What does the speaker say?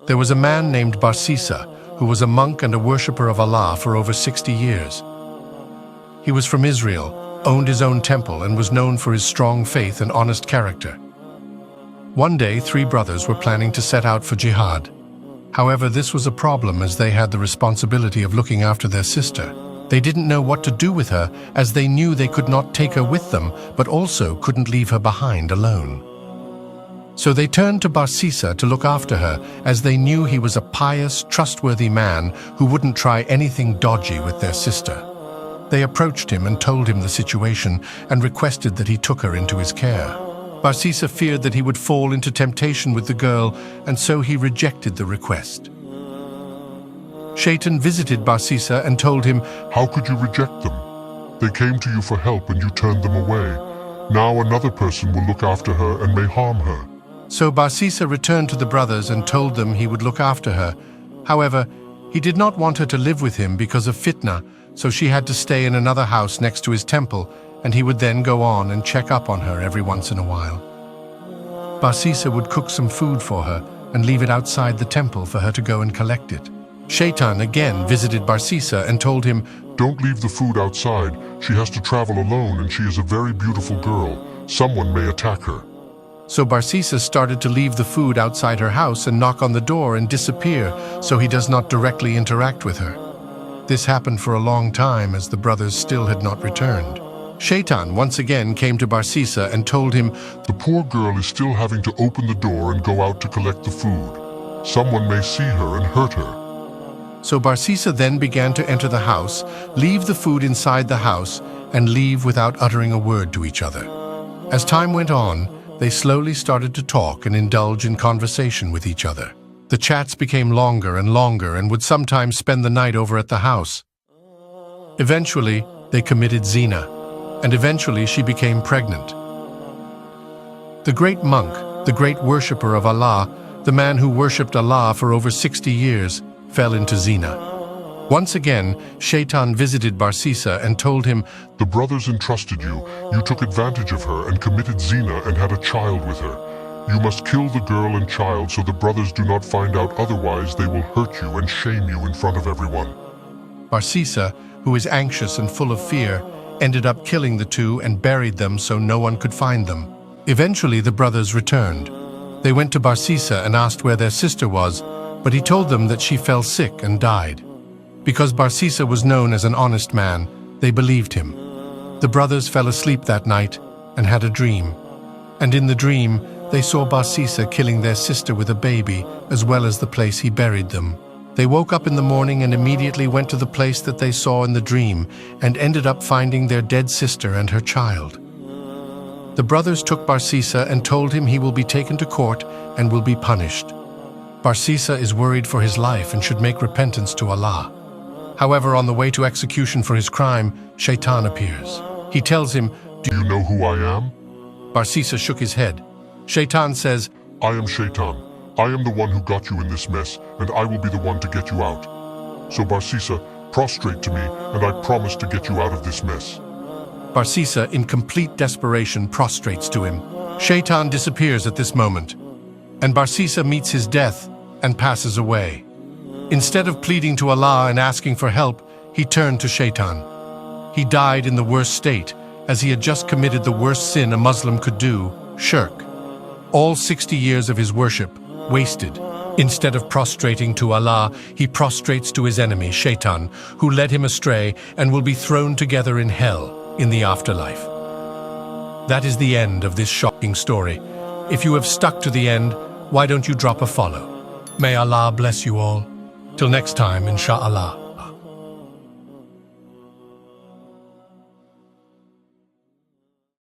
There was a man named Barsisa who was a monk and a worshipper of Allah for over 60 years. He was from Israel, owned his own temple, and was known for his strong faith and honest character. One day, 3 brothers were planning to set out for jihad. However, this was a problem as they had the responsibility of looking after their sister. They didn't know what to do with her, as they knew they could not take her with them, but also couldn't leave her behind alone. So they turned to Barsisa to look after her, as they knew he was a pious, trustworthy man who wouldn't try anything dodgy with their sister. They approached him and told him the situation and requested that he took her into his care. Barsisa feared that he would fall into temptation with the girl, and so he rejected the request. Shaitan visited Barsisa and told him, "How could you reject them? They came to you for help and you turned them away. Now another person will look after her and may harm her." So Barsisa returned to the brothers and told them he would look after her. However, he did not want her to live with him because of fitna, so she had to stay in another house next to his temple, and he would then go on and check up on her every once in a while. Barsisa would cook some food for her and leave it outside the temple for her to go and collect it. Shaitan again visited Barsisa and told him, "Don't leave the food outside. She has to travel alone and she is a very beautiful girl. Someone may attack her." So Barsisa started to leave the food outside her house and knock on the door and disappear so he does not directly interact with her. This happened for a long time as the brothers still had not returned. Shaitan once again came to Barsisa and told him, "The poor girl is still having to open the door and go out to collect the food. Someone may see her and hurt her." So Barsisa then began to enter the house, leave the food inside the house, and leave without uttering a word to each other. As time went on, they slowly started to talk and indulge in conversation with each other. The chats became longer and would sometimes spend the night over at the house. Eventually, they committed zina, and eventually she became pregnant. The great monk, the great worshipper of Allah, the man who worshipped Allah for over 60 years, fell into zina. Once again, Shaitan visited Barsisa and told him, "The brothers entrusted you. You took advantage of her and committed zina and had a child with her. You must kill the girl and child so the brothers do not find out, otherwise they will hurt you and shame you in front of everyone." Barsisa, who is anxious and full of fear, ended up killing the 2 and buried them so no one could find them. Eventually, the brothers returned. They went to Barsisa and asked where their sister was, but he told them that she fell sick and died. Because Barsisa was known as an honest man, they believed him. The brothers fell asleep that night and had a dream. And in the dream, they saw Barsisa killing their sister with a baby, as well as the place he buried them. They woke up in the morning and immediately went to the place that they saw in the dream and ended up finding their dead sister and her child. The brothers took Barsisa and told him he will be taken to court and will be punished. Barsisa is worried for his life and should make repentance to Allah. However, on the way to execution for his crime, Shaitan appears. He tells him, "Do you know who I am?" Barsisa shook his head. Shaitan says, "I am Shaitan. I am the one who got you in this mess, and I will be the one to get you out. So Barsisa, prostrate to me, and I promise to get you out of this mess." Barsisa, in complete desperation, prostrates to him. Shaitan disappears at this moment, and Barsisa meets his death and passes away. Instead of pleading to Allah and asking for help, he turned to Shaitan. He died in the worst state, as he had just committed the worst sin a Muslim could do, shirk. All 60 years of his worship, wasted. Instead of prostrating to Allah, he prostrates to his enemy, Shaitan, who led him astray and will be thrown together in hell in the afterlife. That is the end of this shocking story. If you have stuck to the end, why don't you drop a follow? May Allah bless you all. Till next time, inshallah.